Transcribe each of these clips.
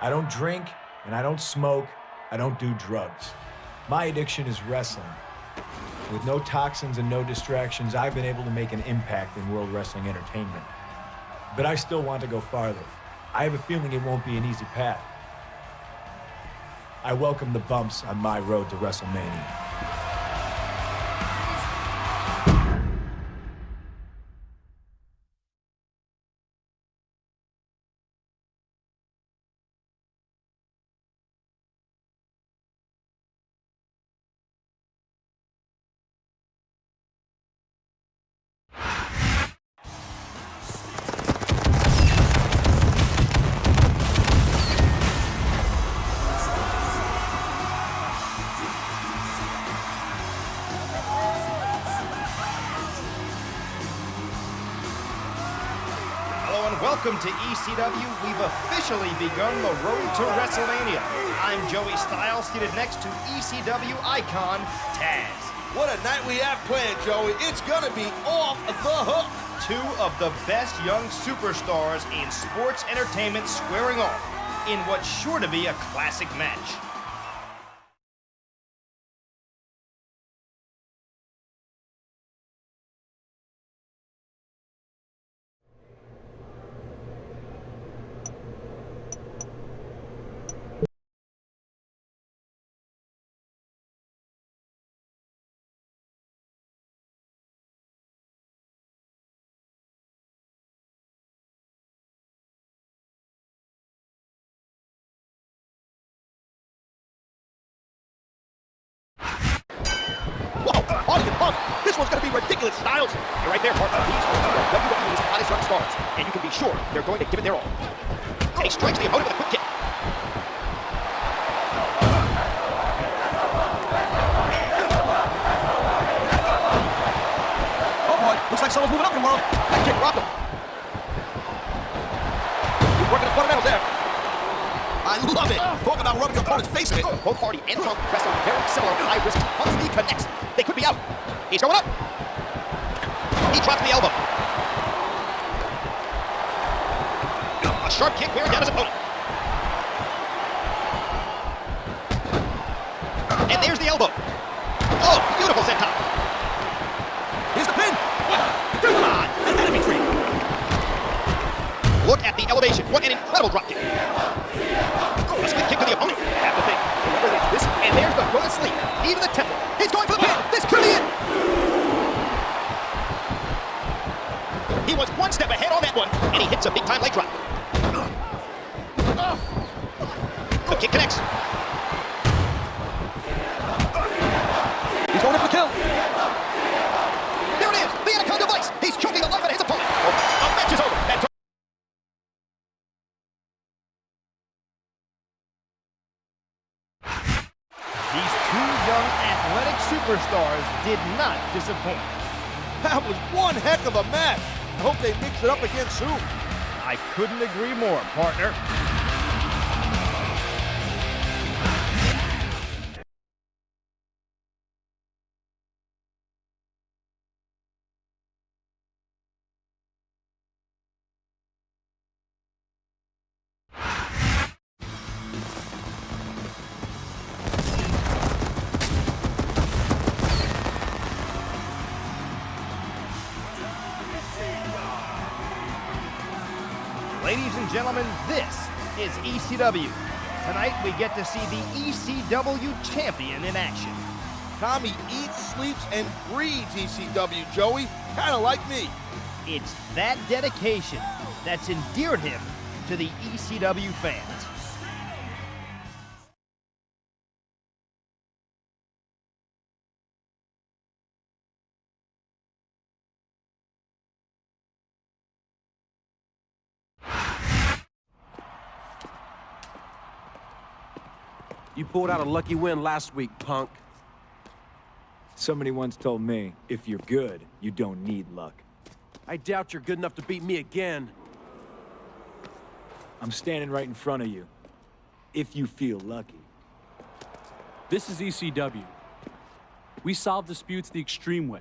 I don't drink, and I don't smoke, I don't do drugs. My addiction is wrestling. With no toxins and no distractions, I've been able to make an impact in world wrestling entertainment. But I still want to go farther. I have a feeling it won't be an easy path. I welcome the bumps on my road to WrestleMania. Welcome to ECW. We've officially begun the road to WrestleMania. I'm Joey Styles, seated next to ECW icon Taz. What a night we have planned, Joey. It's gonna be off the hook. Two of the best young superstars in sports entertainment squaring off in what's sure to be a classic match. This one's going to be ridiculous, Styles. You're right there, partner. These are two of WWE's hottest young stars, and you can be sure they're going to give it their all. And he strikes the opponent with a quick kick. Oh boy, looks like someone's moving up in the world. That kick rocked him. He's working the fundamentals there. I love it. Talk about rubbing your opponent's face in it. Both Hardy and Punk wrestle very similar high-risk. Once he connects, they could be out. He's going up. He drops the elbow. A sharp kick wearing down his opponent. And there's the elbow. Oh, beautiful senton. Here's the pin. Come on, that had to be free. Look at the elevation. What an incredible drop kick. A split kick to the opponent. Have to think. Whether it's this, and there's the go to sleep. Even the temple. He's going for the pin. This could be it. He was one step ahead on that one, and he hits a big-time leg drop. The kick connects. He's going in for the kill. There it is. The Anaconda Vice. He's choking the life out of his opponent. A match is over. That's These two young athletic superstars did not disappoint. That was one heck of a match. I hope they mix it up again soon. I couldn't agree more, partner. Ladies and gentlemen, this is ECW. Tonight we get to see the ECW Champion in action. Tommy eats, sleeps, and breathes ECW, Joey. Kinda like me. It's that dedication that's endeared him to the ECW fans. You pulled out a lucky win last week, punk. Somebody once told me, if you're good, you don't need luck. I doubt you're good enough to beat me again. I'm standing right in front of you, if you feel lucky. This is ECW. We solve disputes the extreme way.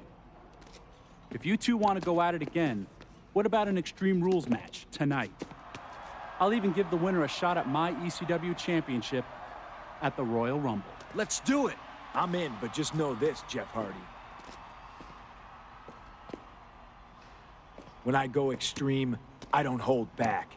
If you two want to go at it again, what about an Extreme Rules match tonight? I'll even give the winner a shot at my ECW Championship at the Royal Rumble. Let's do it. I'm in, but just know this, Jeff Hardy. When I go extreme, I don't hold back.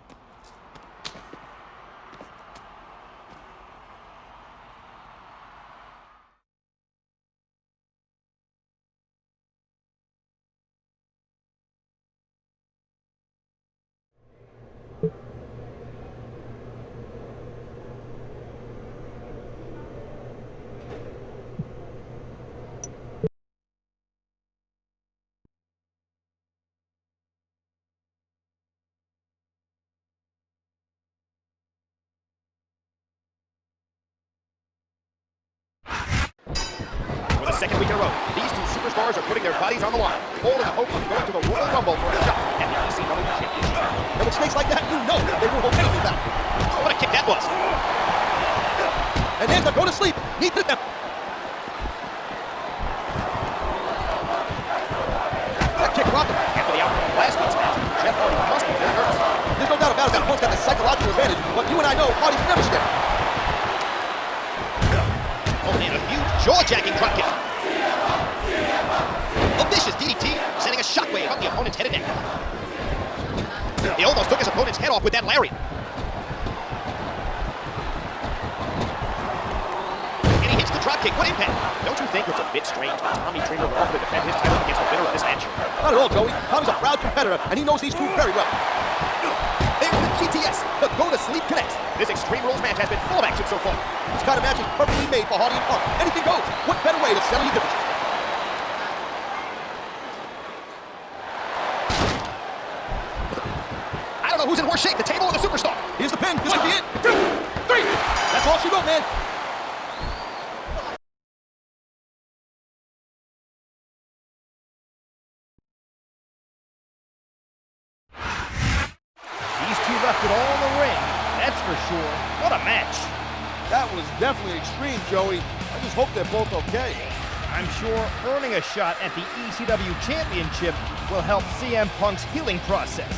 For the second week in a row, these two superstars are putting their bodies on the line, all in the hope of going to the Royal Rumble for a shot at the ECW Championship. And with snakes like that, you know they will hold anything back. Oh, what a kick that was. And there's the go to sleep. Knee to them. That kick robbed him. After the outcome of last week's match, Jeff Hardy must be very nervous. There's no doubt about it that Punk's got the psychological advantage, but you and I know Hardy's never scared. Oh, and a huge jaw-jacking dropkick. A vicious DDT, sending a shockwave up the opponent's head and neck. He almost took his opponent's head off with that lariat. And he hits the dropkick. What impact? Don't you think it's a bit strange that Tommy Dreamer will offer to defend his title against the winner of this match? Not at all, Joey. Tommy's a proud competitor, and he knows these two very well. They were the GTS, the go-to-sleep connect. This Extreme Rules match has been full of action so far. This kind of match is perfectly made for Hardy and Punk. Anything goes. What better way to settle your differences? I don't know who's in worse shape, the table or the superstar. Here's the pin. This could be it. 2, 3. That's all she wrote, man. These two left it all in the ring, that's for sure. What a match. That was definitely extreme, Joey. I just hope they're both okay. I'm sure earning a shot at the ECW Championship will help CM Punk's healing process.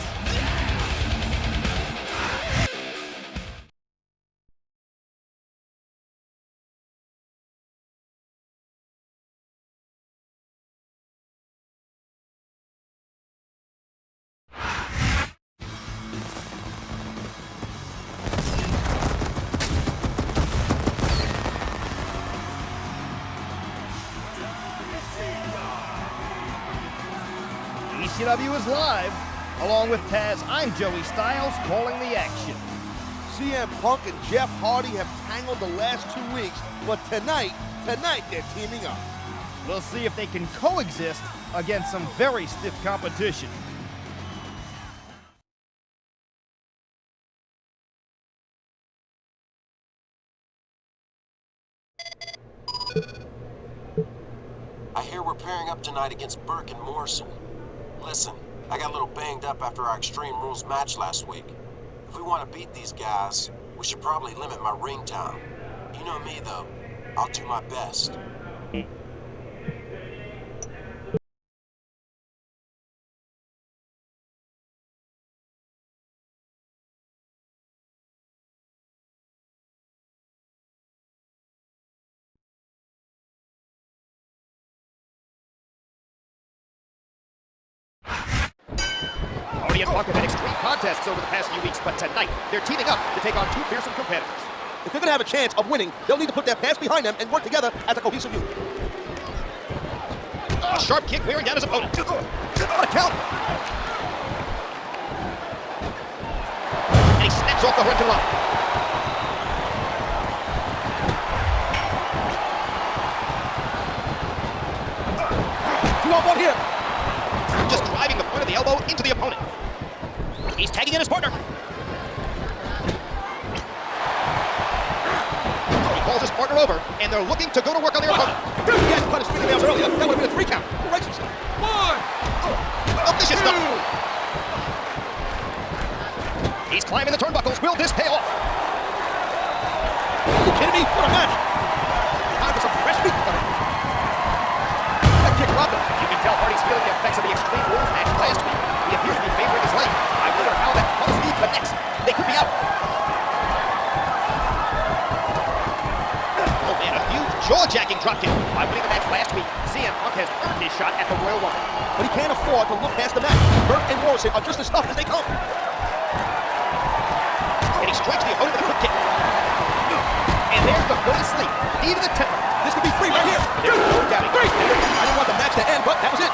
ECW is live. Along with Taz, I'm Joey Styles calling the action. CM Punk and Jeff Hardy have tangled the last 2 weeks, but tonight they're teaming up. We'll see if they can coexist against some very stiff competition. I hear we're pairing up tonight against Burke and Morrison. Listen, I got a little banged up after our Extreme Rules match last week. If we want to beat these guys, we should probably limit my ring time. You know me, though. I'll do my best. Hardy and Punk have had extreme contests over the past few weeks, but tonight they're teaming up to take on two fearsome competitors. If they're going to have a chance of winning, they'll need to put their past behind them and work together as a cohesive unit. A sharp kick wearing down his opponent. What a count! And he snaps off the Hurricane Run. 2-on-1 here. Just driving the point of the elbow into the opponent. He's tagging in his partner. He calls his partner over, and they're looking to go to work on their opponent. He hadn't cut his fingernails earlier. That would have been a 3 count. Right himself. 1. A vicious double. He's climbing the turnbuckles. Will this pay off? Are you kidding me? What a match. Time for some fresh meat coming. That kick robbed him. You can tell Hardy's feeling the effects of the Extreme Rules match last week. He appears to be favoring his leg. I wonder how that Punk's knee connects. They could be out. dropkick. By winning the match last week, CM Punk has earned his shot at the Royal Rumble. But he can't afford to look past the match. Burke and Morrison are just as tough as they come. And he strikes the opponent with a quick kick. And there's the foot asleep. Knee to the temple. This could be free right here. There's no doubting. I didn't want the match to end, but that was it.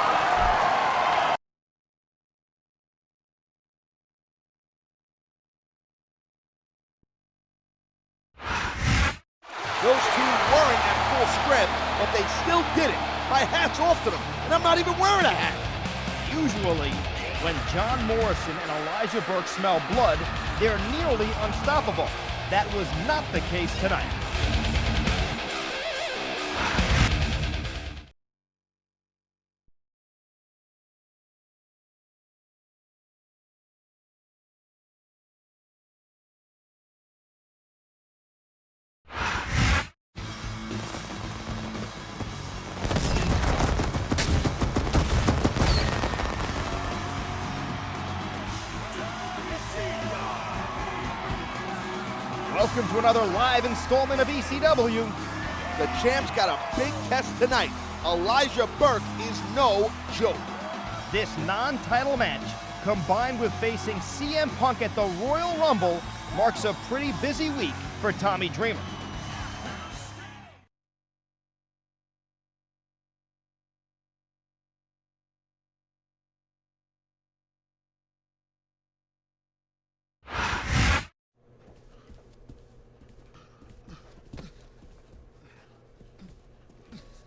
Those two weren't at full strength, but they still did it. My hat's off to them, and I'm not even wearing a hat. Usually, when John Morrison and Elijah Burke smell blood, they're nearly unstoppable. That was not the case tonight. Welcome to another live installment of ECW. The champ's got a big test tonight. Elijah Burke is no joke. This non-title match, combined with facing CM Punk at the Royal Rumble, marks a pretty busy week for Tommy Dreamer.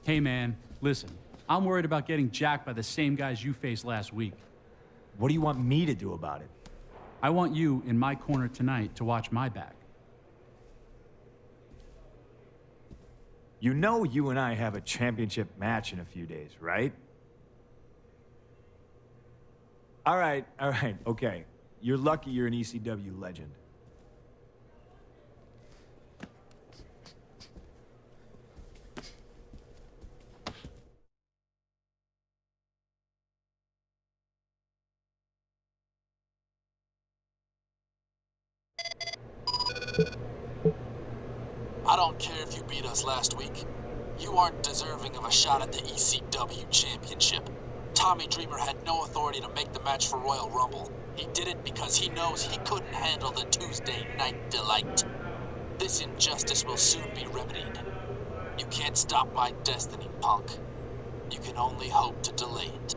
Hey man, listen, I'm worried about getting jacked by the same guys you faced last week. What do you want me to do about it? I want you in my corner tonight to watch my back. You know you and I have a championship match in a few days, right? All right, okay. You're lucky you're an ECW legend. I don't care if you beat us last week. You aren't deserving of a shot at the ECW Championship. Tommy Dreamer had no authority to make the match for Royal Rumble. He did it because he knows he couldn't handle the Tuesday Night Delight. This injustice will soon be remedied. You can't stop my destiny, Punk. You can only hope to delay it.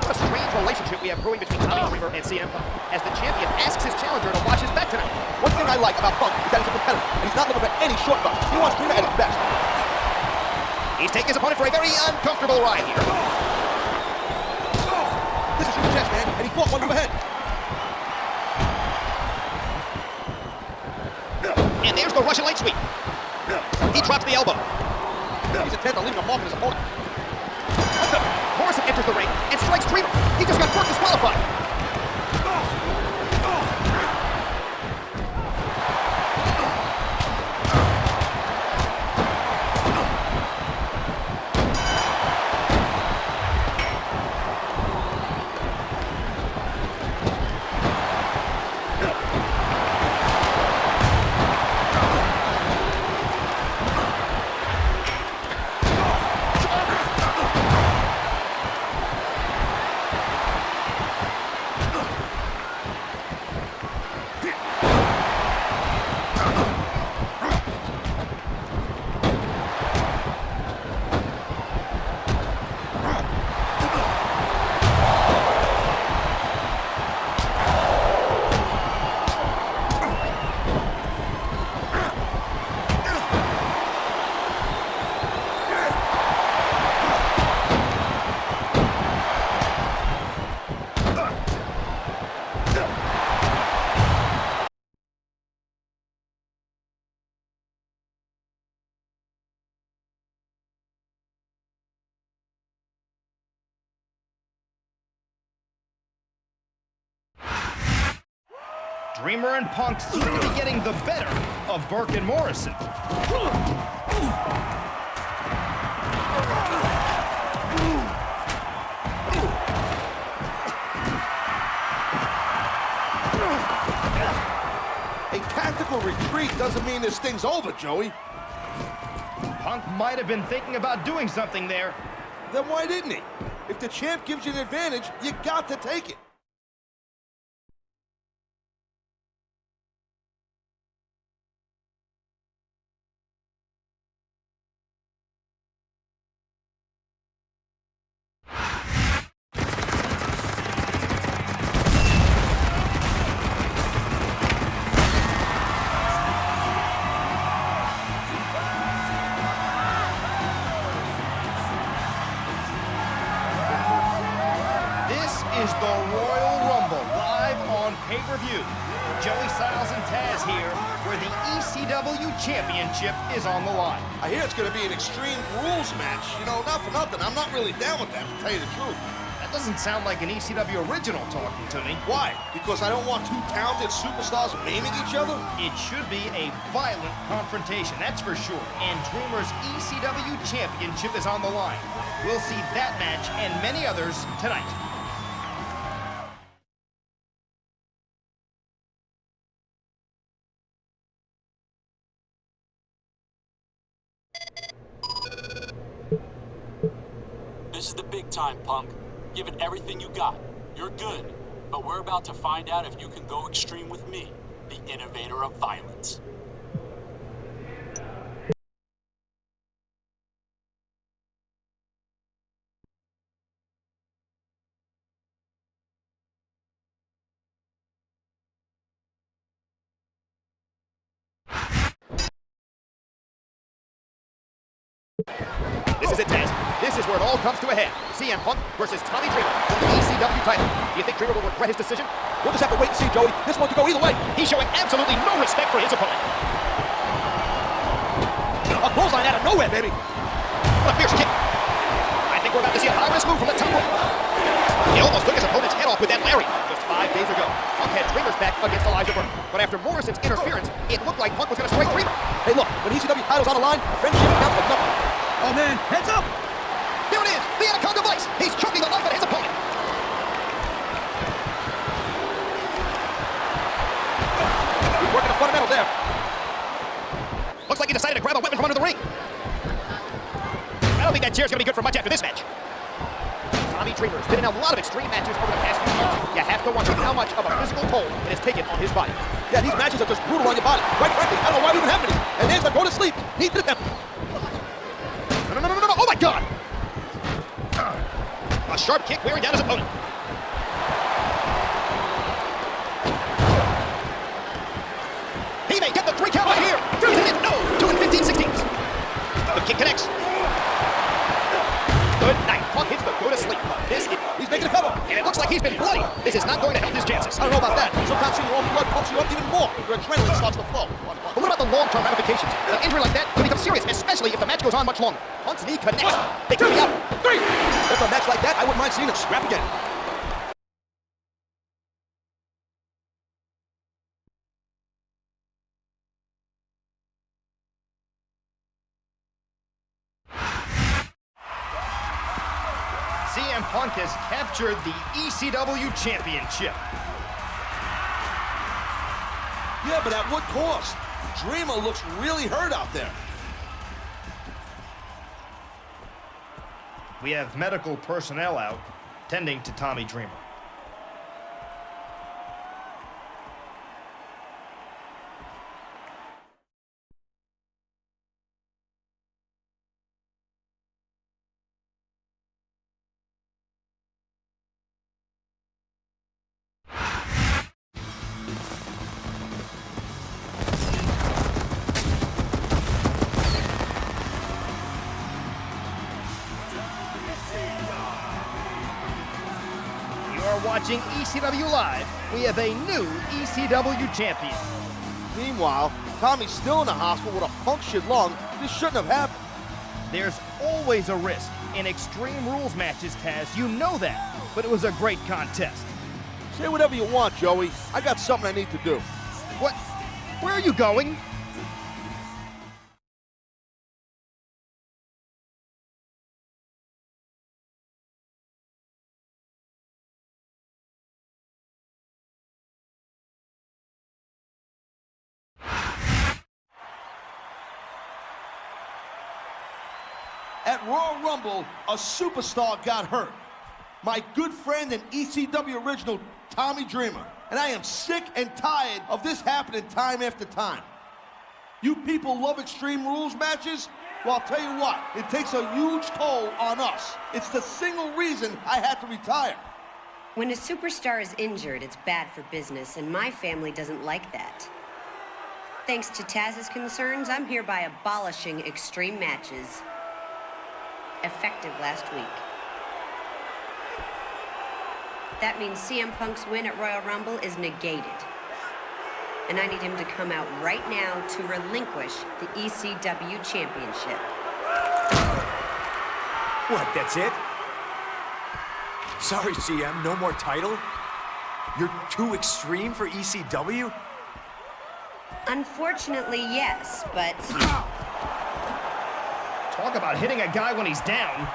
What a strange relationship we have brewing between Tommy Dreamer and CM Punk, as the champion asks his challenger to watch his back tonight. One thing I like about Punk is that he's a competitor, and he's not looking for any shortcuts. He wants Dreamer at his best. He's taking his opponent for a very uncomfortable ride here. This is your chest, man, and he fought one move ahead. And there's the Russian leg sweep. He drops the elbow. He's intent on leaving a mark on his opponent. Morrison enters the ring and strikes Dreamer. He just got Burke disqualified. Dreamer and Punk seem to be getting the better of Burke and Morrison. A tactical retreat doesn't mean this thing's over, Joey. Punk might have been thinking about doing something there. Then why didn't he? If the champ gives you an advantage, you got to take it. Is the Royal Rumble live on pay-per-view. Joey Styles and Taz here, where the ECW Championship is on the line. I hear it's going to be an Extreme Rules match. You know, not for nothing, I'm not really down with that, to tell you the truth. That doesn't sound like an ECW original talking to me. Why? Because I don't want two talented superstars maiming each other? It should be a violent confrontation, that's for sure. And Dreamer's ECW Championship is on the line. We'll see that match and many others tonight. This is the big time, Punk. Give it everything you got. You're good. But we're about to find out if you can go extreme with me, the innovator of violence. This is it, Taz. This is where it all comes to a head. CM Punk versus Tommy Dreamer for the ECW title. Do you think Dreamer will regret his decision? We'll just have to wait and see, Joey. This one could go either way. He's showing absolutely no respect for his opponent. A bullseye out of nowhere, baby. What a fierce kick. I think we're about to see a high-risk move from the top rope. He almost took his opponent's head off with that lariat just 5 days ago. Punk had Dreamer's back against Elijah Burke. But after Morrison's interference, it looked like Punk was going to strike Dreamer. Hey, look, when ECW title's on the line, friendship counts for nothing. Oh, man, heads up! There it is, the Anaconda Vice. He's choking the life out of his opponent. He's working a fundamental there. Looks like he decided to grab a weapon from under the ring. I don't think that chair's going to be good for much after this match. Tommy Dreamer's been in a lot of extreme matches over the past few years. You have to wonder how much of a physical toll it has taken on his body. Yeah, these matches are just brutal on your body. Quite frankly, I don't know why we even have any. And there's the go to sleep. He did that. No, oh my God! A sharp kick wearing down his opponent. He may get the 3 count right here. He's in it. No, 2 and 15/16. The kick connects. Good night. Punk hits the go to sleep. He's making a cover. And it looks like he's been bloody. This is not going to help his chances. I don't know about that. Sometimes seeing your own blood pumps you up even more. Your adrenaline starts to flow. But what about the long-term ramifications? An injury like that could become serious, especially if the match goes on much longer. Punk's knee connects. They could be out. 3. If a match like that, I wouldn't mind seeing it scrap again. CM Punk has captured the ECW Championship. Yeah, but at what cost? Dreamer looks really hurt out there. We have medical personnel out, tending to Tommy Dreamer. Watching ECW Live, we have a new ECW champion. Meanwhile, Tommy's still in the hospital with a punctured lung. This shouldn't have happened. There's always a risk in Extreme Rules matches, Taz. You know that, but it was a great contest. Say whatever you want, Joey. I got something I need to do. What? Where are you going? At Royal Rumble, a superstar got hurt. My good friend and ECW original, Tommy Dreamer. And I am sick and tired of this happening time after time. You people love Extreme Rules matches? Well, I'll tell you what, it takes a huge toll on us. It's the single reason I had to retire. When a superstar is injured, it's bad for business, and my family doesn't like that. Thanks to Taz's concerns, I'm hereby abolishing extreme matches. Effective last week. That means CM Punk's win at Royal Rumble is negated. And I need him to come out right now to relinquish the ECW Championship. What, that's it? Sorry, CM, no more title? You're too extreme for ECW? Unfortunately, yes, but... Talk about hitting a guy when he's down.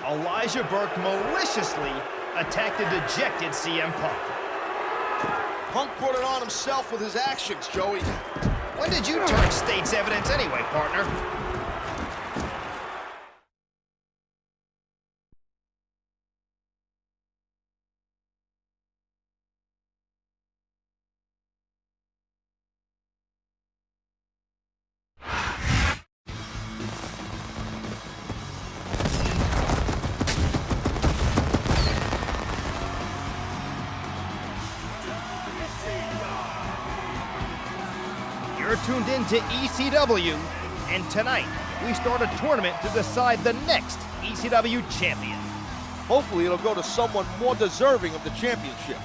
Elijah Burke maliciously attacked the dejected CM Punk. Punk brought it on himself with his actions, Joey. When did you turn state's evidence anyway, partner? You're tuned in to ECW, and tonight we start a tournament to decide the next ECW champion. Hopefully it'll go to someone more deserving of the championship.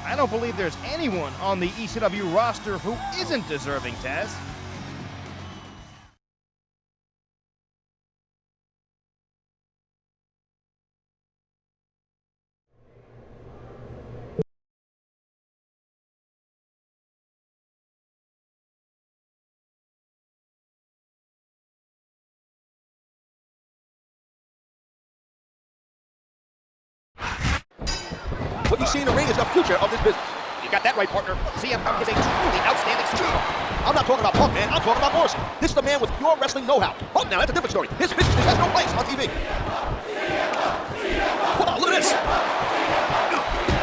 I don't believe there's anyone on the ECW roster who isn't deserving, Taz. What you see in the ring is the future of this business. You got that right, partner. CM Punk is a truly outstanding superstar. I'm not talking about Punk, man. I'm talking about Morrison. This is the man with pure wrestling know-how. Punk, now, that's a different story. His viciousness has no place on TV. Hold on, look at this.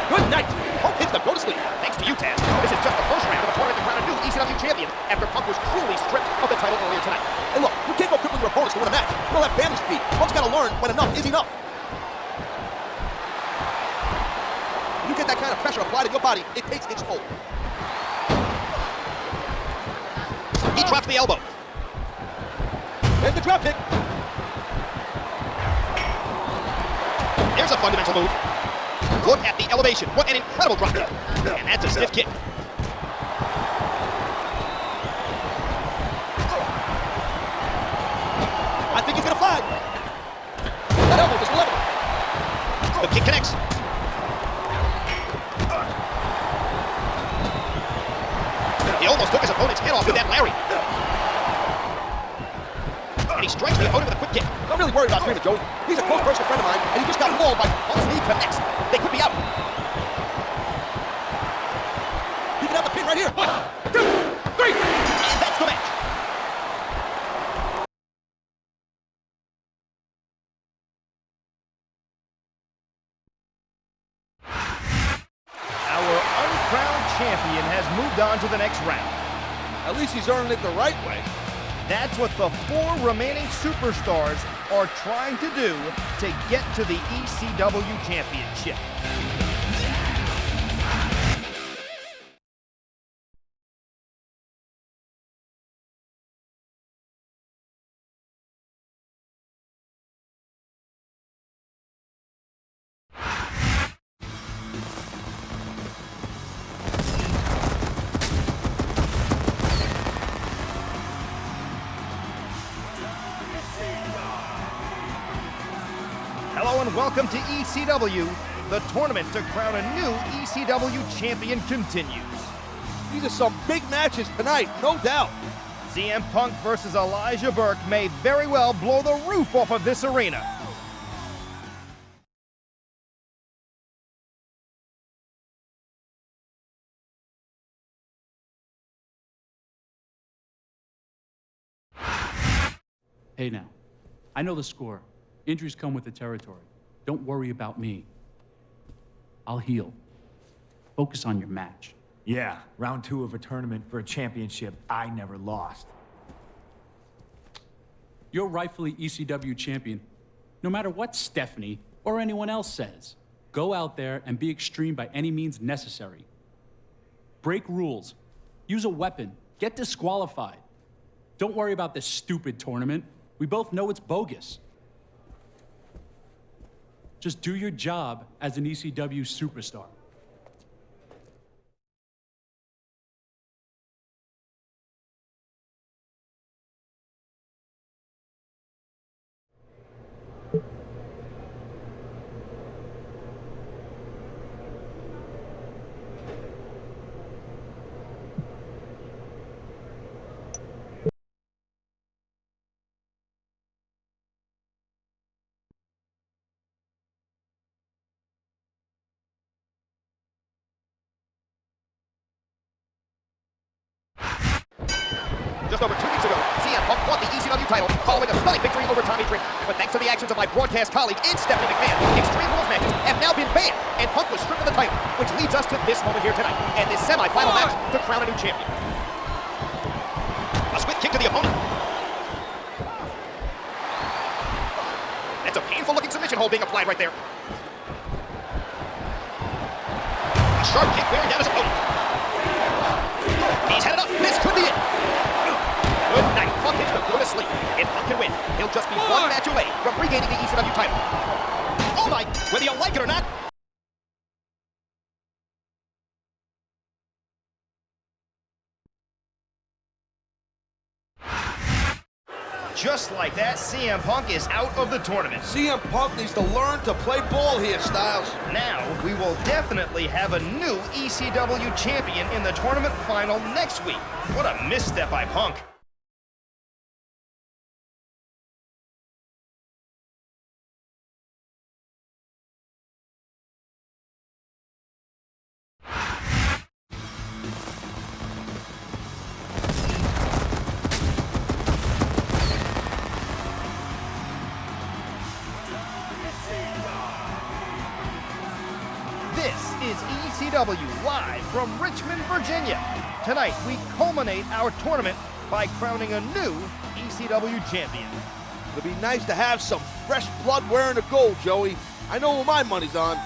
Good night. Punk hits them. Go to sleep. Thanks to you, Taz. This is just the first round of a tournament to crown a new ECW champion after Punk was cruelly stripped of the title earlier tonight. Hey, look, you can't go crippling your opponents to win a match. You don't have families to feed. Punk's got to learn when enough is enough. get that kind of pressure applied on your body, it takes its toll. He drops the elbow. There's the drop kick. There's a fundamental move. Look at the elevation. What an incredible drop. And that's a stiff kick. I think he's gonna fly. That elbow just level. The kick connects. He almost took his opponent's head off with that lariat. And he strikes the opponent with a quick kick. I'm really worried about Dreamer, Joey. He's a close personal friend of mine, and he just got mauled by Punk's knee connects. They could be out. He can have the pin right here. 1, 2, 3. And that's the match. Our uncrowned champion has moved on to the next round. At least he's earning it the right way. That's what the 4 remaining superstars are trying to do to get to the ECW Championship. Hello and welcome to ECW. The tournament to crown a new ECW champion continues. These are some big matches tonight, no doubt. CM Punk versus Elijah Burke may very well blow the roof off of this arena. Hey now, I know the score. Injuries come with the territory. Don't worry about me. I'll heal. Focus on your match. Yeah, round 2 of a tournament for a championship I never lost. You're rightfully ECW champion, no matter what Stephanie or anyone else says. Go out there and be extreme by any means necessary. Break rules. Use a weapon. Get disqualified. Don't worry about this stupid tournament. We both know it's bogus. Just do your job as an ECW superstar. Just over 2 weeks ago, CM Punk won the ECW title following a stunning victory over Tommy Dreamer. But thanks to the actions of my broadcast colleague in Stephanie McMahon, Extreme Rules matches have now been banned, and Punk was stripped of the title, which leads us to this moment here tonight, and this semi-final match to crown a new champion. A swift kick to the opponent. That's a painful-looking submission hold being applied right there. A sharp kick bearing down his opponent. He's headed up. This could be it. Good night. Punk hits the go to sleep. If Punk can win, he'll just be one match away from regaining the ECW title. Oh my, whether you like it or not. Just like that, CM Punk is out of the tournament. CM Punk needs to learn to play ball here, Styles. Now, we will definitely have a new ECW champion in the tournament final next week. What a misstep by Punk. This is ECW live from Richmond, Virginia. Tonight, we culminate our tournament by crowning a new ECW champion. It'd be nice to have some fresh blood wearing the gold, Joey. I know who my money's on.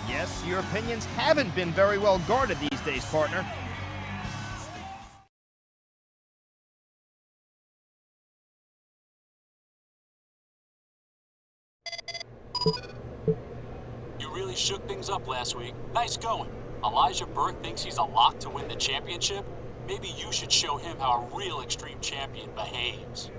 Yes, your opinions haven't been very well guarded these days, partner. You really shook things up last week. Nice going. Elijah Burke thinks he's a lock to win the championship. Maybe you should show him how a real Extreme Champion behaves.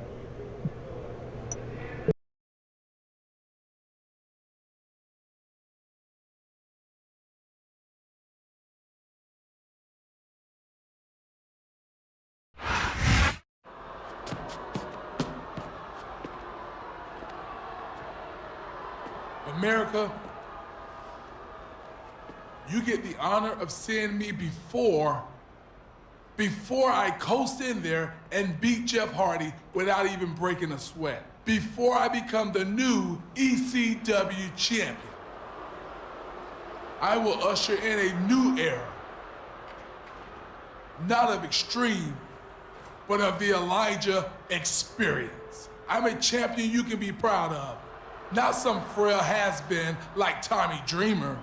America, you get the honor of seeing me before I coast in there and beat Jeff Hardy without even breaking a sweat. Before I become the new ECW Champion. I will usher in a new era. Not of Extreme, but of the Elijah experience. I'm a champion you can be proud of. Not some frail has-been like Tommy Dreamer,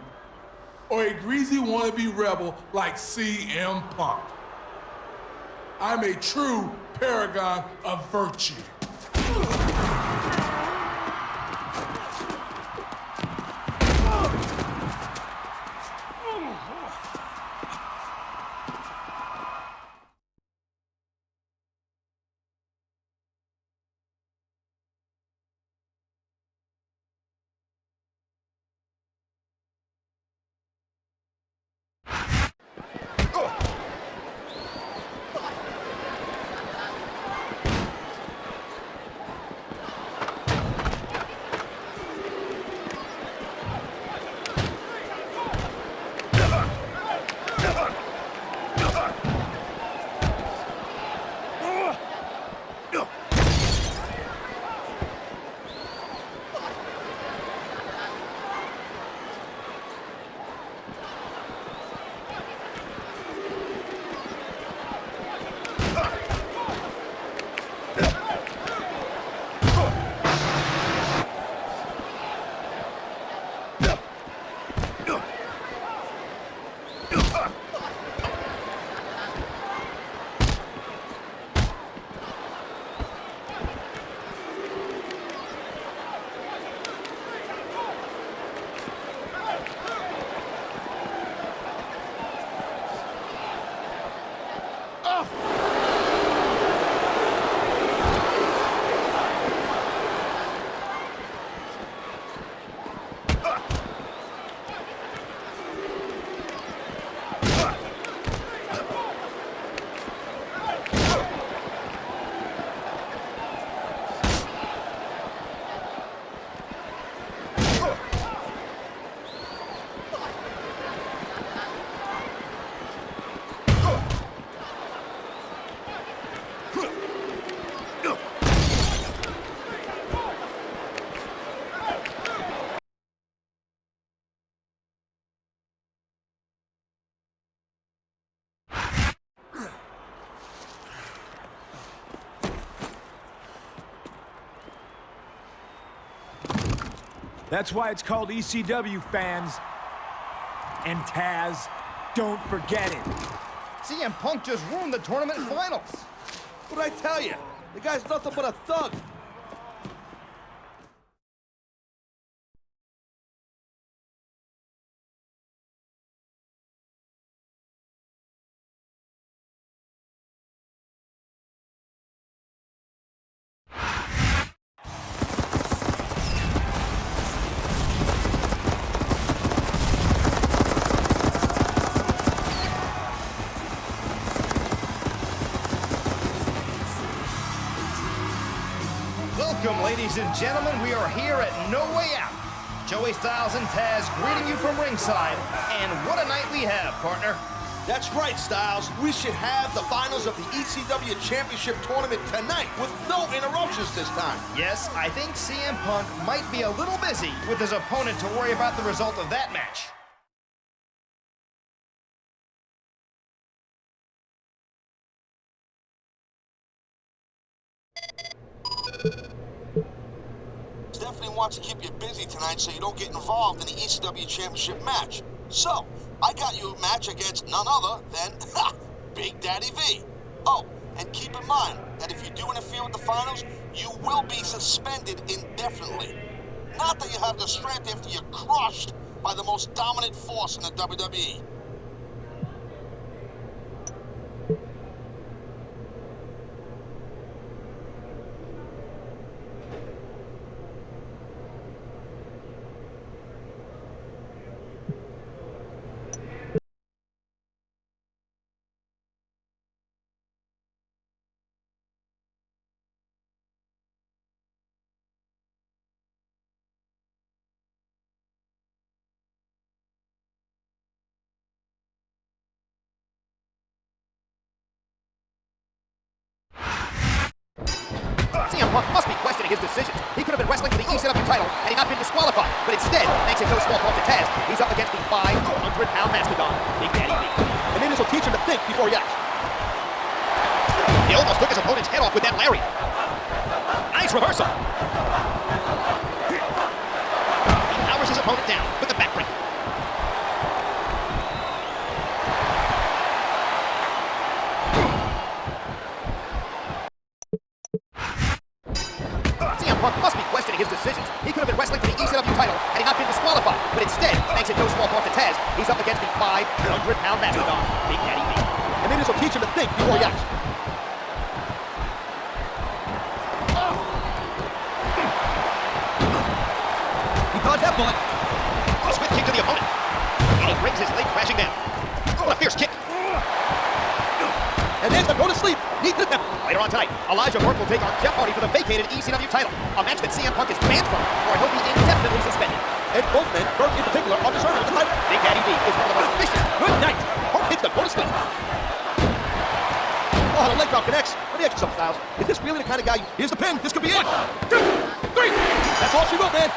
or a greasy wannabe rebel like CM Punk. I'm a true paragon of virtue. That's why it's called ECW, fans. And Taz, don't forget it. CM Punk just ruined the tournament finals. What'd I tell you? The guy's nothing but a thug. Welcome, ladies and gentlemen. We are here at No Way Out. Joey Styles and Taz greeting you from ringside. And what a night we have, partner. That's right, Styles. We should have the finals of the ECW Championship tournament tonight with no interruptions this time. Yes, I think CM Punk might be a little busy with his opponent to worry about the result of that match. Definitely wants to keep you busy tonight so you don't get involved in the ECW Championship match. So, I got you a match against none other than, Big Daddy V. Oh, and keep in mind that if you do interfere with the finals, you will be suspended indefinitely. Not that you have the strength after you're crushed by the most dominant force in the WWE. CM Punk must be questioning his decisions. He could have been wrestling for the ECW title had he not been disqualified. But instead, thanks in no small part to Taz, he's up against the 500-pound mastodon, Big Daddy V. And maybe this will teach him to think before he acts. He almost took his opponent's head off with that lariat. Nice reversal. He powers his opponent down with the backbreaker. CM Punk must be questioning his decisions. He could have been wrestling for the ECW title had he not been disqualified. But instead, thanks in no small part to Taz, he's up against the 500-pound mastodon, Big Daddy V. And maybe this will teach him to think before he acts. He dodged that bullet. A swift kick to the opponent. And he brings his leg crashing down. What a fierce kick. And there's the go to sleep. Knee to the temple. Later on tonight, Elijah Burke will take on Jeff Hardy for the vacated ECW title. A match that CM Punk is banned from, or he'll be indefinitely suspended. And both men, Burke in particular, are deserving of the title. Big Daddy V is one of the most vicious. Good night. Burke hits the go to sleep. Oh, the leg drop connects. Let me ask you something, Styles. Is this really the kind of guy? Here's the pin. This could be it. 1, 2, 3. That's all she wrote, man.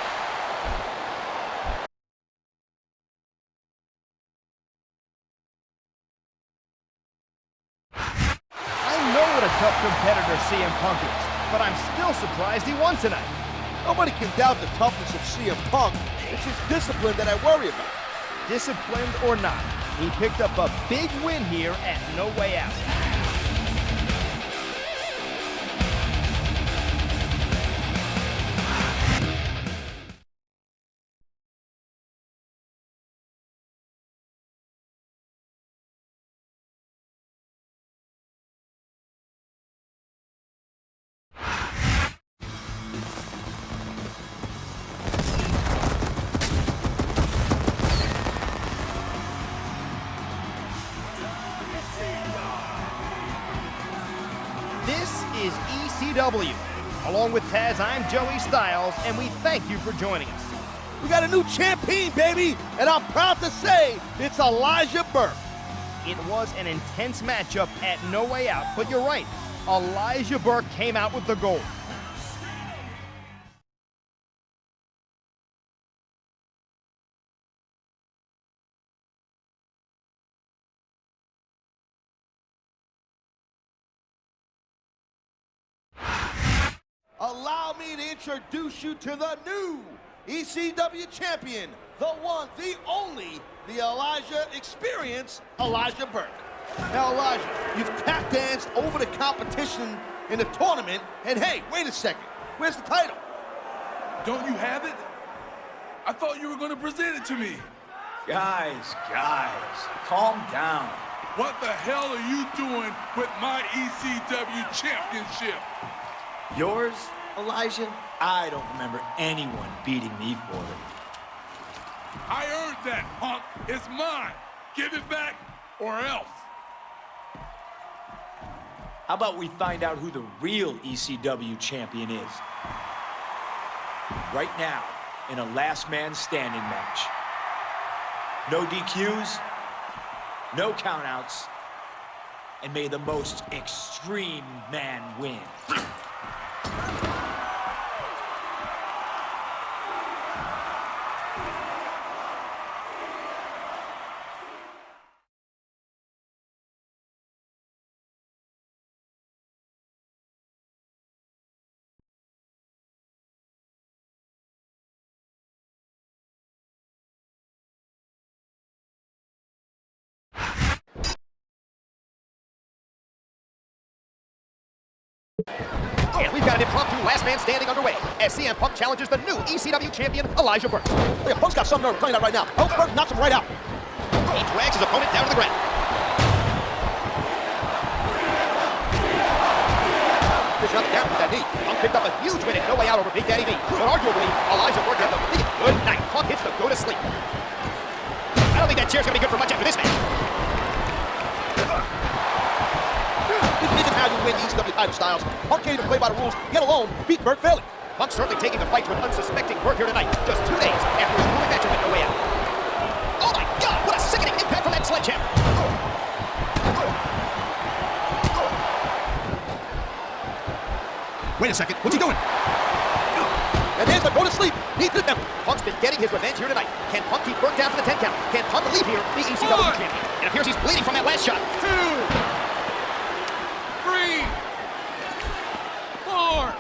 What a tough competitor CM Punk is, but I'm still surprised he won tonight. Nobody can doubt the toughness of CM Punk. It's his discipline that I worry about. Disciplined or not, he picked up a big win here at No Way Out. This is ECW. Along with Taz, I'm Joey Styles, and we thank you for joining us. We got a new champion, baby, and I'm proud to say it's Elijah Burke. It was an intense matchup at No Way Out, but you're right. Elijah Burke came out with the gold. Allow me to introduce you to the new ECW Champion, the one, the only, the Elijah Experience, Elijah Burke. Now, Elijah, you've tap danced over the competition in the tournament, and hey, wait a second, where's the title? Don't you have it? I thought you were going to present it to me. Guys, calm down. What the hell are you doing with my ECW Championship? Yours, Elijah? I don't remember anyone beating me for it. I earned that, punk. It's mine. Give it back or else. How about we find out who the real ECW champion is? Right now, in a last man standing match. No DQs, no countouts, and may the most extreme man win. And we've got an impromptu last man standing underway as CM Punk challenges the new ECW champion, Elijah Burke. Look at Punk's got some nerve playing that right now. Oh, Burke knocks him right out. He drags his opponent down to the ground. Fish out the gap with that knee. Punk picked up a huge win at No Way Out over Big Daddy V. But arguably, Elijah Burke had the biggest good night. Punk hits the go to sleep. I don't think that chair's gonna be good for much after this match. This isn't how you win the ECW title, Styles. Punk can't even play by the rules, yet alone beat Burke fairly. Punk certainly taking the fight to an unsuspecting Burke here tonight, just 2 days after his grueling match with No Way Out. Oh my God, what a sickening impact from that sledgehammer. Wait a second, what's he doing? And there's the go to sleep. Knee to the temple. Punk's been getting his revenge here tonight. Can Punk keep Burke down for the 10 count? Can Punk leave here the ECW champion? It appears he's bleeding from that last shot. 2, 3, 4.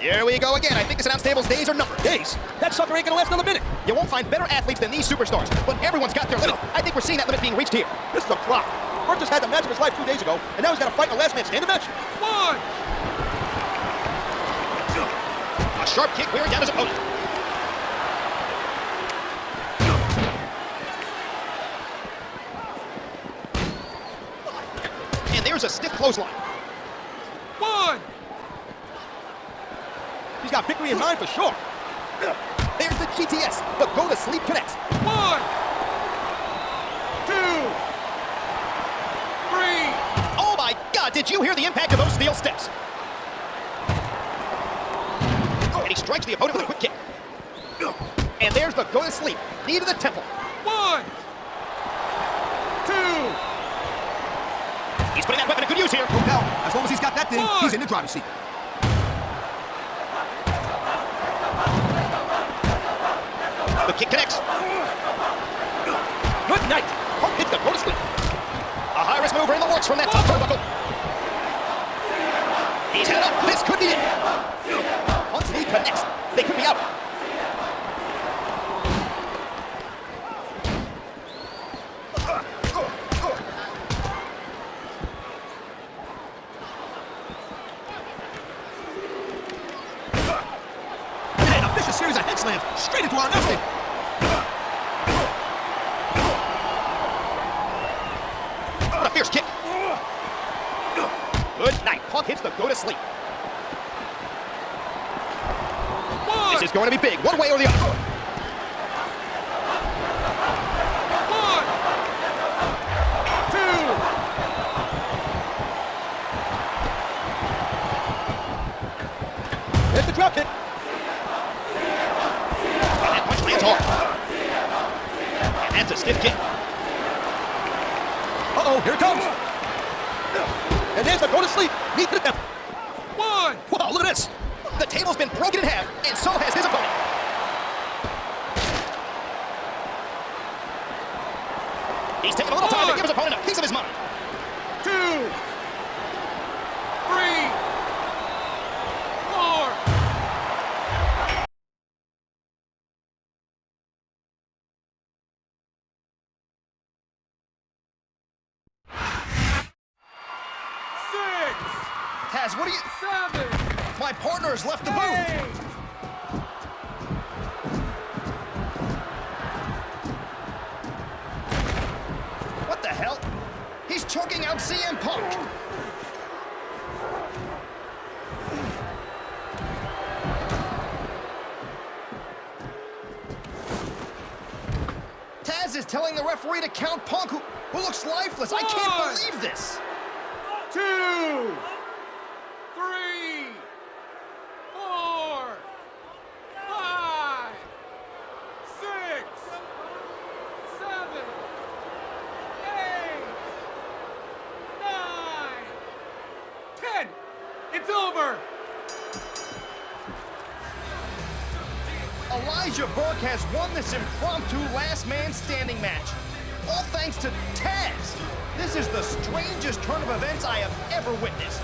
Here we go again. I think this announce table's days are numbered. Days? That sucker ain't gonna last another minute. You won't find better athletes than these superstars, but everyone's got their limit. I think we're seeing that limit being reached here. This is a clock. Burke just had the match of his life 2 days ago, and now he's got to fight in a last man standing match. 1. A sharp kick wearing down his opponent. And there's a stiff clothesline. 1. He's got victory in mind for sure. There's the GTS. The go to sleep connects. 1, 2, 3. Oh my God, did you hear the impact of those steel steps? And he strikes the opponent with a quick kick. And there's the go to sleep. Knee to the temple. 1, 2. He's putting that weapon to good use here. Now, as long as he's got that thing, he's in the driver's seat. The kick connects. Good night. Punk hits the go to sleep. A high-risk maneuver in the works from that top turnbuckle. He's headed up. This could be it. Punk's knee connects. They could be out. And a vicious series of head slams straight into our nose. What a fierce kick. Good night. Punk hits the go to sleep. This is going to be big, one way or the other. 1, 2. There's the drop kick. And that punch lands hard. And that's a stiff kick. Uh-oh, here it comes. And there's the go to sleep. Knee to the temple. 1. Wow, look at this. The table's been broken in half, and so has his opponent. He's taking a little time to give his opponent a piece of his mind. 2, 3, 4. Taz, what are you... 7. My partner has left the booth. What the hell? He's choking out CM Punk. Taz is telling the referee to count Punk, who looks lifeless. I can't believe this. 2, 3, 4, 5, 6, 7, 8, 9, 10. It's over. Elijah Burke has won this impromptu last man standing match. All thanks to Taz. This is the strangest turn of events I have ever witnessed.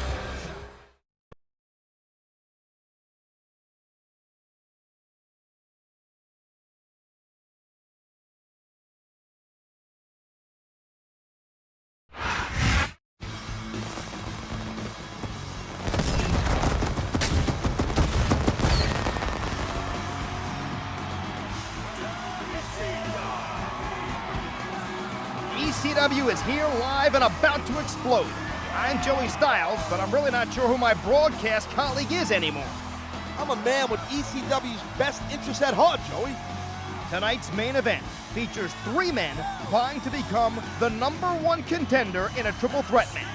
ECW is here live and about to explode. I'm Joey Styles, but I'm really not sure who my broadcast colleague is anymore. I'm a man with ECW's best interests at heart, Joey. Tonight's main event features 3 men vying to become the #1 contender in a triple threat match.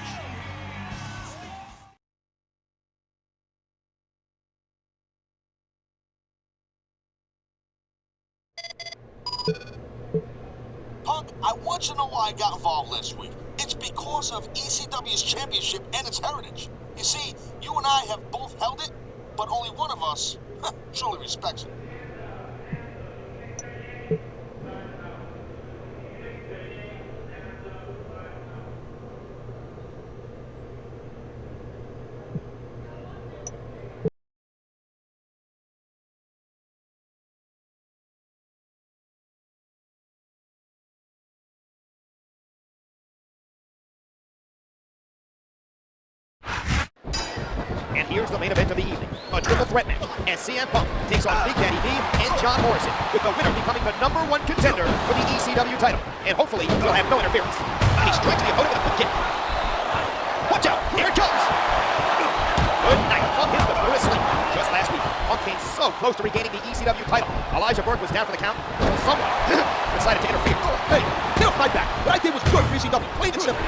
Punk, I want you to know why I got involved last week. It's because of ECW's championship and its heritage. You see, you and I have both held it, but only one of us truly respects it. And here's the main event of the evening, a triple threat match, as CM Punk takes on Big Daddy V and John Morrison, with the winner becoming the #1 contender for the ECW title. And hopefully, he'll have no interference. He strikes the opponent with a quick kick. Watch out, here it comes! Good night, Punk hits the boot asleep. Just last week, Punk came so close to regaining the ECW title. Elijah Burke was down for the count, until someone decided to interfere. Hey, get off my back. What I did was good for ECW, plain and simple.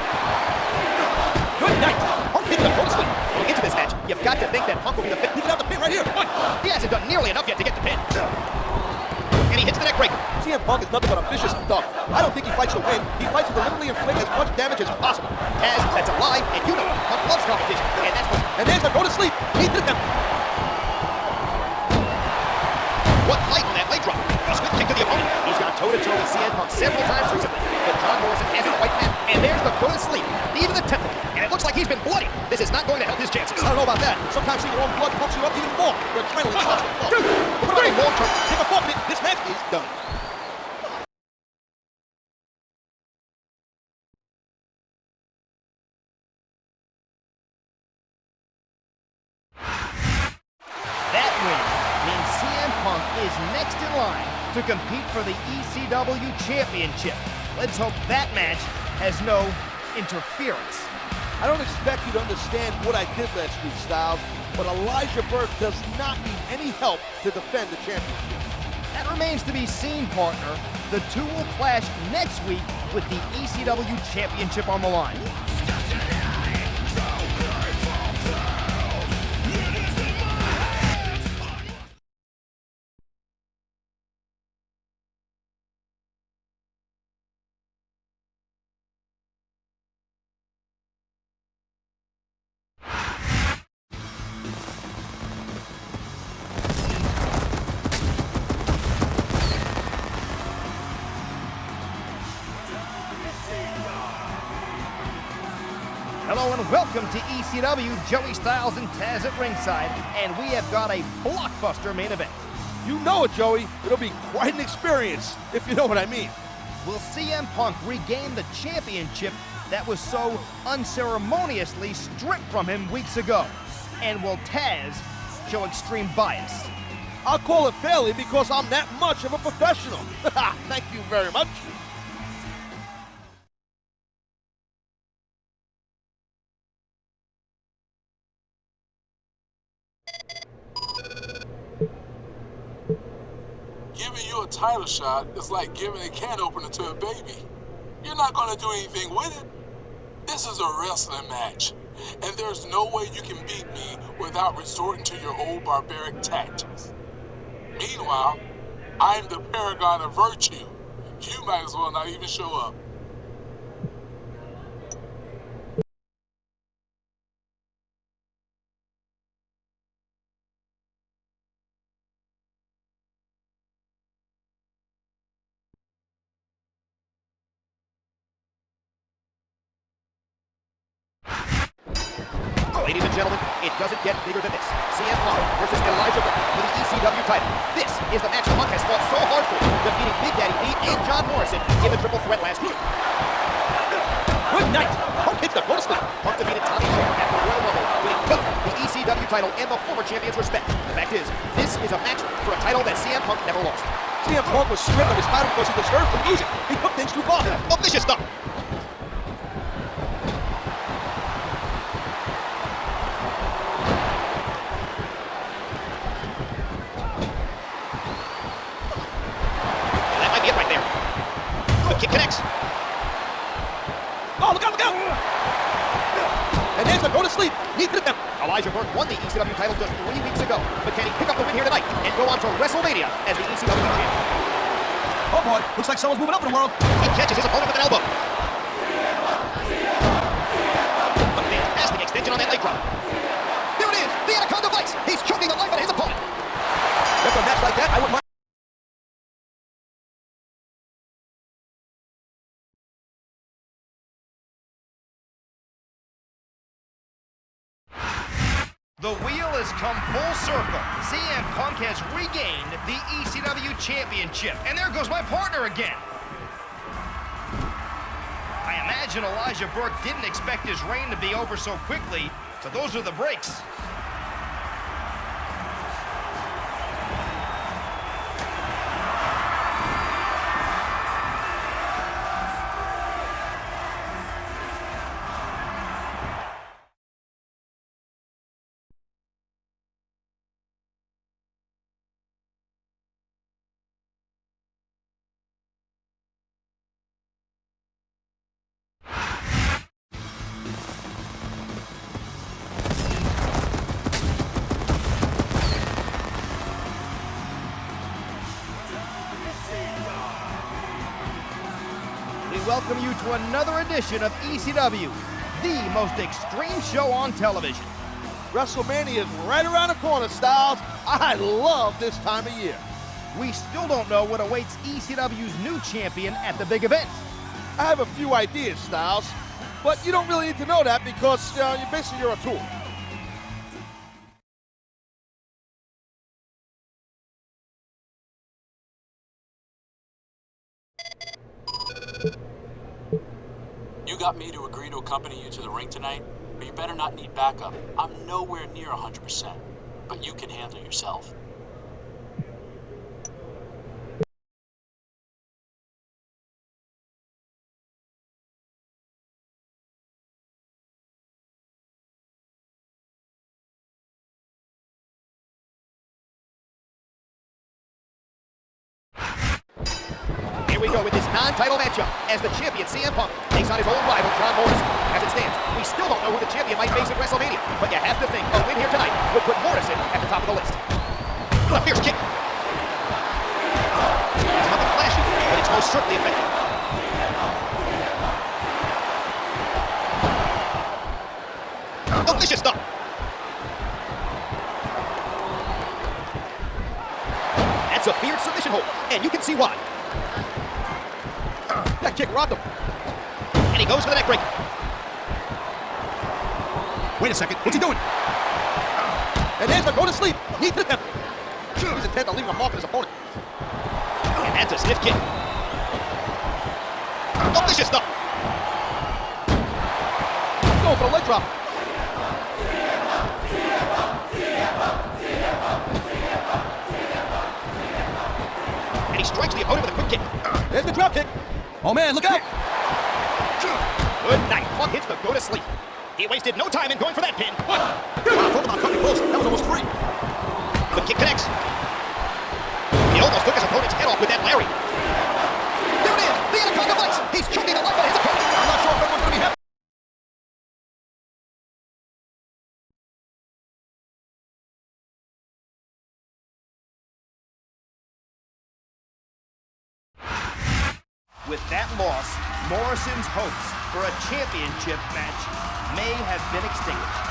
Good night. Punk hit the boot asleep. Going into this match, you've got to think that Punk will be the fifth. He can have the pin right here. He hasn't done nearly enough yet to get the pin. And he hits the neck breaker. CM Punk is nothing but a vicious thug. I don't think he fights to win. He fights to deliberately inflict as much damage as possible. Taz, that's a lie, and you know Punk loves competition. And that's what. And there's the go to sleep. He did them. What height on that leg drop? A swift kick to the opponent. He's gone toe-to-toe with CM Punk several times recently. But John Morrison hasn't quite met. And there's the go to sleep. Knee to the temple. And it looks like he's been bloody. This is not going to help his chances. I don't know about that. Sometimes seeing your own blood pumps you up even more. Your adrenaline starts to flow. But what long term? Take a 4-minute. This match is done. That win means CM Punk is next in line to compete for the ECW Championship. Let's hope that match has no interference. I don't expect you to understand what I did last week, Styles, but Elijah Burke does not need any help to defend the championship. That remains to be seen, partner. The two will clash next week with the ECW Championship on the line. Hello and welcome to ECW, Joey Styles and Taz at ringside, and we have got a blockbuster main event. You know it, Joey. It'll be quite an experience, if you know what I mean. Will CM Punk regain the championship that was so unceremoniously stripped from him weeks ago? And will Taz show extreme bias? I'll call it fairly because I'm that much of a professional. Thank you very much. Giving you a title shot is like giving a can opener to a baby. You're not going to do anything with it. This is a wrestling match, and there's no way you can beat me without resorting to your old barbaric tactics. Meanwhile, I'm the paragon of virtue. You might as well not even show up. Ladies and gentlemen, it doesn't get bigger than this. CM Punk versus Elijah Burke for the ECW title. This is the match Punk has fought so hard for, defeating Big Daddy V and John Morrison in the triple threat last week. Good night. Punk hits the bonus split. Punk defeated Tommy Dreamer at the Royal Rumble, winning both the ECW title and the former champion's respect. The fact is, this is a match for a title that CM Punk never lost. CM Punk was stripped of his title because he deserved to lose it. He took things too far. Oh, vicious stuff. kick connects. Oh, look out, look out! And there's the go to sleep. Knee to the temple. Elijah Burke won the ECW title just 3 weeks ago. But can he pick up the win here tonight and go on to WrestleMania as the ECW champion? Oh boy, looks like someone's moving up in the world. He catches his opponent with an elbow. A fantastic extension on that leg drop. There it is, the Anaconda Vice. He's choking the life out of his opponent. After a match like that, I wouldn't mind. The wheel has come full circle. CM Punk has regained the ECW Championship. And there goes my partner again. I imagine Elijah Burke didn't expect his reign to be over so quickly, but those are the breaks. Welcome you to another edition of ECW, the most extreme show on television. WrestleMania is right around the corner, Styles. I love this time of year. We still don't know what awaits ECW's new champion at the big event. I have a few ideas, Styles, but you don't really need to know that because you're a tool. You got me to agree to accompany you to the ring tonight, but you better not need backup. I'm nowhere near 100%, but you can handle yourself. Here we go with this non-title matchup as the champion CM Punk takes on his old rival John Morrison. As it stands, we still don't know who the champion might face at WrestleMania, but you have to think a win here tonight would put Morrison at the top of the list. A fierce kick. It's nothing flashy, but it's most certainly effective. Delicious stuff. That's a feared submission hold, and you can see why. That kick robbed him. And he goes for the neck break. Wait a second, what's he doing? And there's the go to sleep. Knee to the temple. He's intent on leaving a mark on his opponent. And that's a stiff kick. Delicious stuff. Going for the leg drop. And he strikes the opponent with a quick kick. There's the drop kick. Oh man, look out! Good night. Punk hits the go to sleep. He wasted no time in going for that pin. What? Talk about coming close. That was almost free. The kick connects. He almost took his opponent's head off with that Larry. There it is. The Anaconda Vice. He's choking the life out of his opponent. I'm not sure if everyone's going to be happy. With that loss, Morrison's hopes for a championship match may have been extinguished.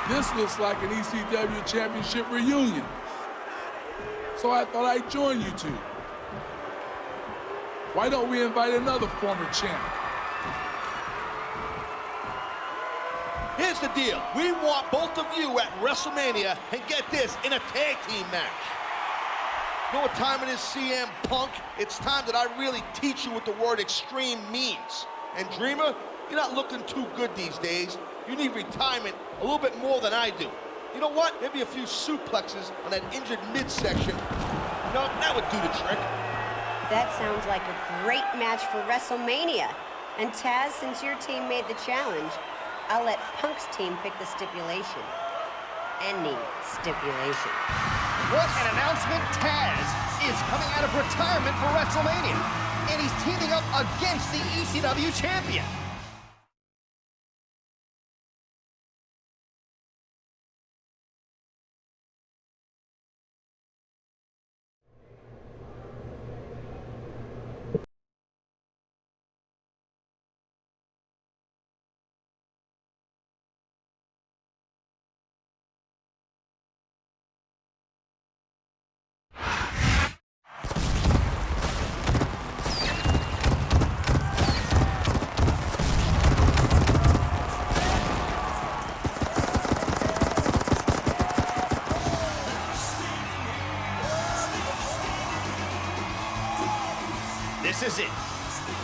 This looks like an ECW Championship reunion. So I thought I'd join you two. Why don't we invite another former champ? Here's the deal. We want both of you at WrestleMania, and get this, in a tag team match. You know what time it is, CM Punk? It's time that I really teach you what the word extreme means. And Dreamer, you're not looking too good these days. You need retirement a little bit more than I do. You know what? Maybe a few suplexes on that injured midsection. You know, that would do the trick. That sounds like a great match for WrestleMania. And Taz, since your team made the challenge, I'll let Punk's team pick the stipulation. Any stipulation. What an announcement. Taz is coming out of retirement for WrestleMania. and he's teaming up against the ECW Champion. This is it,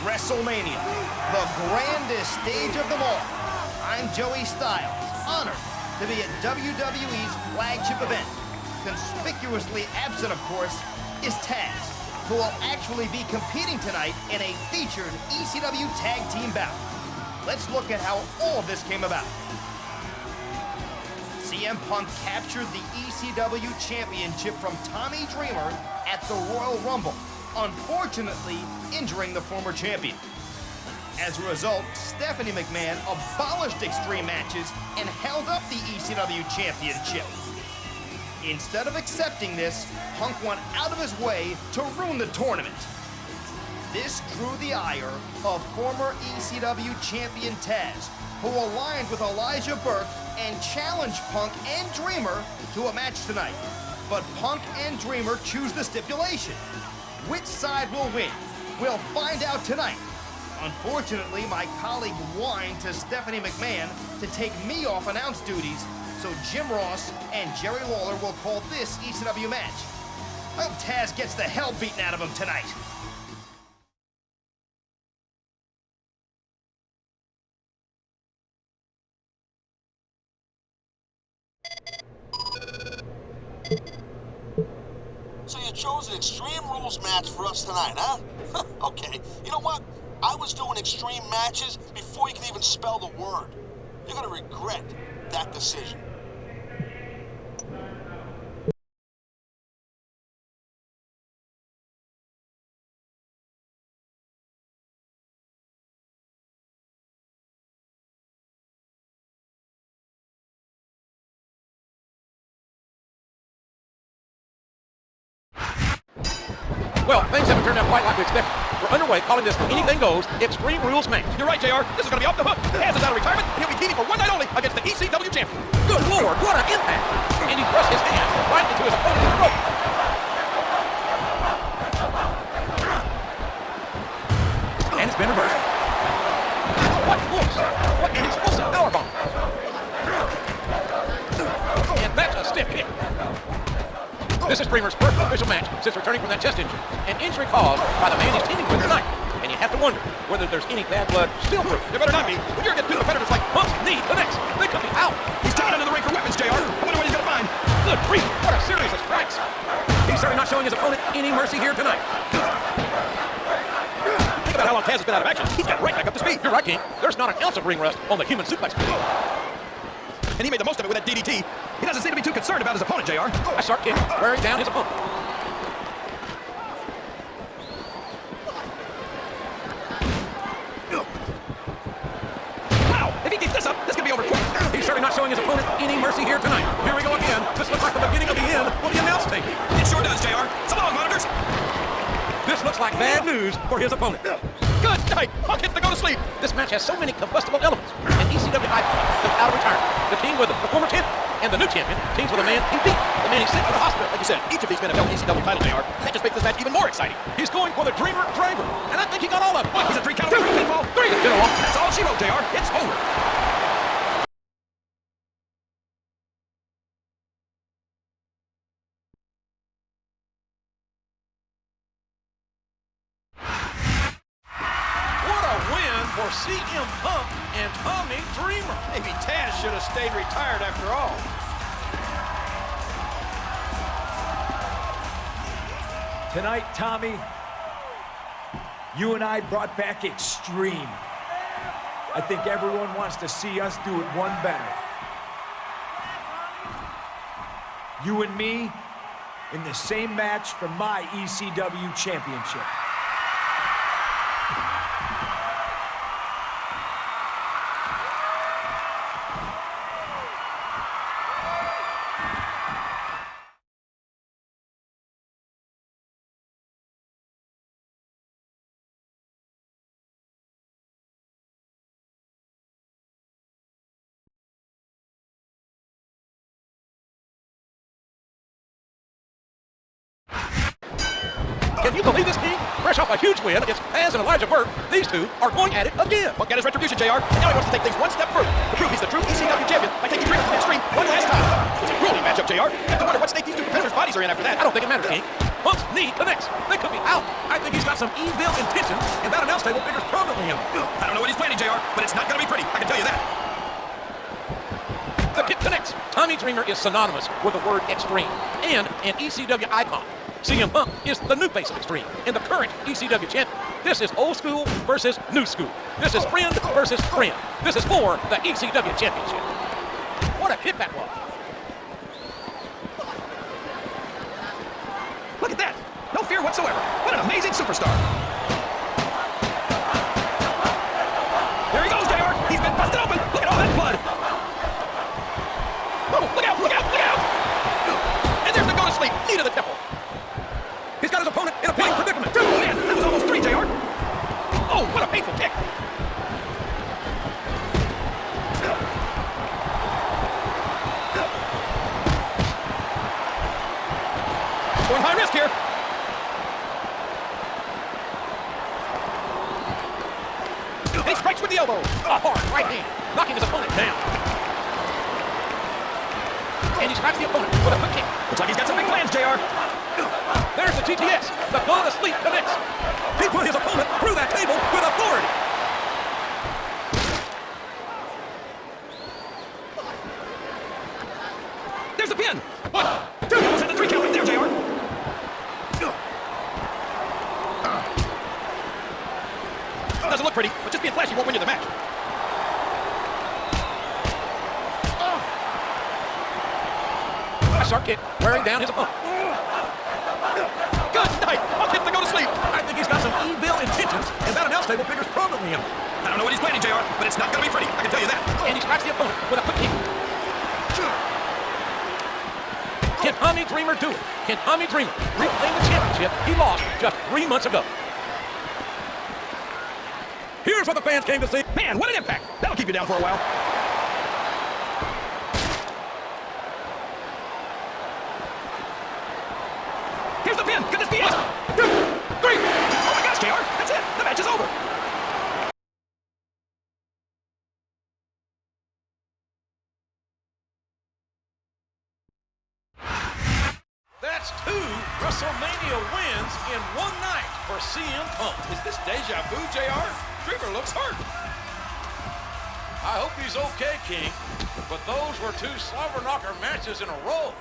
WrestleMania, the grandest stage of them all. I'm Joey Styles, honored to be at WWE's flagship event. Conspicuously absent, of course, is Taz, who will actually be competing tonight in a featured ECW Tag Team bout. Let's look at how all of this came about. CM Punk captured the ECW Championship from Tommy Dreamer at the Royal Rumble, unfortunately injuring the former champion. As a result, Stephanie McMahon abolished Extreme matches and held up the ECW Championship. Instead of accepting this, Punk went out of his way to ruin the tournament. This drew the ire of former ECW Champion Taz, who aligned with Elijah Burke and challenged Punk and Dreamer to a match tonight. But Punk and Dreamer choose the stipulation. Which side will win? We'll find out tonight. Unfortunately, my colleague whined to Stephanie McMahon to take me off announce duties, so Jim Ross and Jerry Lawler will call this ECW match. I hope Taz gets the hell beaten out of him tonight. So you chose an Extreme Rules match for us tonight, huh? Okay, you know what? I was doing extreme matches before you could even spell the word. You're gonna regret that decision. Well, things haven't turned out quite like we expected. We're underway calling this Anything Goes Extreme Rules match. You're right, JR. This is going to be off the hook. Taz is out of retirement, and he'll be teaming for one night only against the ECW Champion. Good Lord, what an impact! And he thrust his hand right into his opponent's throat. And it's been reversed. What force! What an explosive powerbomb! And that's a stiff kick. This is Dreamer's first official match since returning from that chest injury, an injury caused by the man he's teaming with tonight. And you have to wonder whether there's any bad blood still brewing. There better not be. When you're getting two competitors like Punk's knee connects, they could be out. He's taking under the ring for weapons, JR. I wonder what he's going to find. Good grief, what a series of strikes. He's certainly not showing his opponent any mercy here tonight. Think about how long Taz has been out of action. He's got right back up to speed. You're right, King. There's not an ounce of ring rust on the human suplex. And he made the most of it with that DDT. He doesn't seem to be too concerned about his opponent, JR. A sharp kick, wearing down his opponent. Wow, if he keeps this up, this could be over quick. He's certainly not showing his opponent any mercy here tonight. Here we go again. This looks like the beginning of the end for the announce table. It sure does, JR. So long, monitors. This looks like bad news for his opponent. Good night. Punk hits to go to sleep. This match has so many combustible elements. An ECW icon is out of retirement. The team with the former champion and the new champion teams with a man he beat. The man he sent to the hospital. Like you said, each of these men have held ECW title, JR. That just makes this match even more exciting. He's going for the Dreamer Triangle. And I think he got all of it. He's a 3 count. 2, 3, pinfall. 3. Get along. That's all she wrote, JR. It's over. For CM Punk and Tommy Dreamer. Maybe Taz should have stayed retired after all. Tonight, Tommy, you and I brought back Extreme. I think everyone wants to see us do it one better. You and me in the same match for my ECW Championship. Can you believe this, King? Fresh off a huge win against Taz and Elijah Burke, these two are going at it again. Punk got his retribution, JR, and now he wants to take things one step further to prove he's the true ECW champion by taking Dreamer to the Extreme one last time. It's a grueling matchup, JR. You have to wonder what state these two competitors' bodies are in after that. I don't think it matters, King. Punk's knee connects. They could be out. I think he's got some evil intentions, and that announce table figures permanently him. I don't know what he's planning, JR, but it's not going to be pretty. I can tell you that. The kick connects. Tommy Dreamer is synonymous with the word extreme and an ECW icon. CM Punk is the new face of Extreme and the current ECW champion. This is old school versus new school. This is friend versus friend. This is for the ECW championship. What a kick that was. Look at that. No fear whatsoever. What an amazing superstar. There he goes, JR. He's been busted open. Look at all that blood. Oh, look out, look out, look out. And there's the go to sleep. Knee to the temple. He's got his opponent in a pinning predicament. Oh, man, that was almost 3, JR. Oh, what a painful kick. Going high risk here. He strikes with the elbow. A hard right hand, knocking his opponent down. And he strikes the opponent with a quick kick. Looks like he's got some big plans, JR. There's the GTS. The go to sleep connects. He put his opponent through that table with authority. There's the pin. 1, 2. He almost had the 3 count right there, JR. Doesn't look pretty, but just being flashy won't win you the match. A sharp kick, wearing down his opponent. Good night. Punk hits the go to sleep. I think he's got some evil intentions, and that announce table figures permanently him. I don't know what he's planning, JR, but it's not going to be pretty. I can tell you that. And he strikes the opponent with a quick kick. Can Tommy Dreamer do it? Can Tommy Dreamer reclaim the championship he lost just 3 months ago? Here's what the fans came to see. Man, what an impact. That'll keep you down for a while. Here's the pin. Could this be it? 2, 3. Oh my gosh, JR. That's it. The match is over. That's 2 WrestleMania wins in one night for CM Punk. Is this deja vu, JR? Dreamer looks hurt. I hope he's okay, King, but those were 2 slobber knocker matches in a row.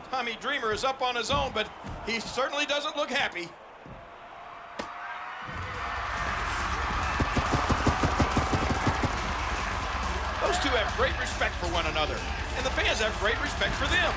Tommy Dreamer is up on his own, but he certainly doesn't look happy. Those two have great respect for one another, and the fans have great respect for them.